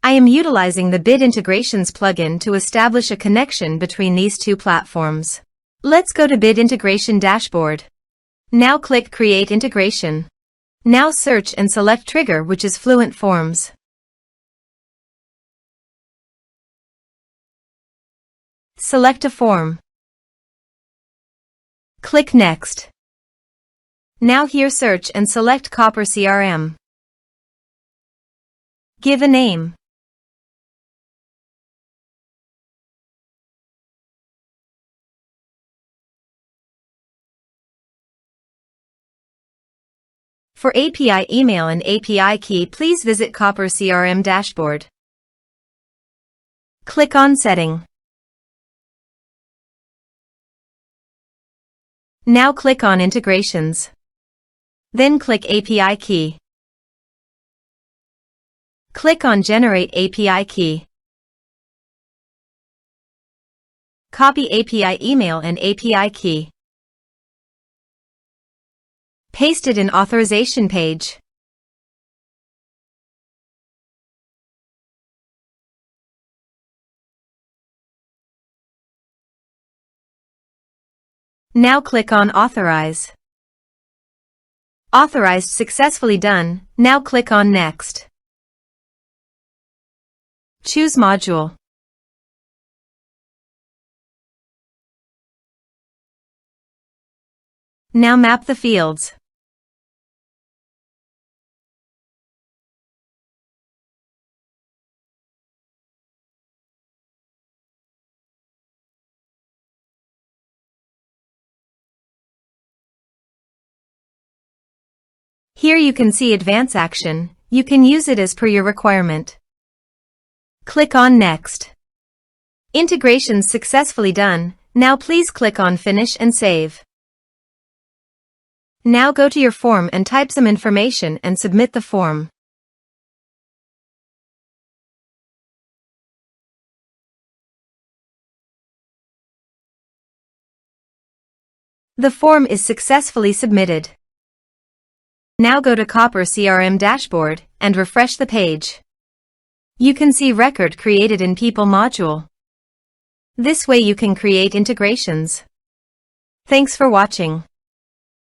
I am utilizing the Bit Integrations plugin to establish a connection between these two platforms. Let's go to Bit Integration Dashboard. Now click Create Integration. Now search and select trigger, which is Fluent Forms. Select a form. Click Next. Now here search and select Copper CRM. Give a name. For API email and API key, please visit Copper CRM dashboard. Click on Setting. Now click on Integrations. Then click API key. Click on Generate API key. Copy API email and API key. Paste it in authorization page. Now click on Authorize. Authorized successfully done. Now click on Next. Choose Module. Now map the fields. Here you can see Advance Action. You can use it as per your requirement. Click on Next. Integrations successfully done. Now please click on Finish and Save. Now go to your form and type some information and submit the form. The form is successfully submitted. Now go to Copper CRM dashboard and refresh the page. You can see record created in People module. This way you can create integrations. Thanks for watching.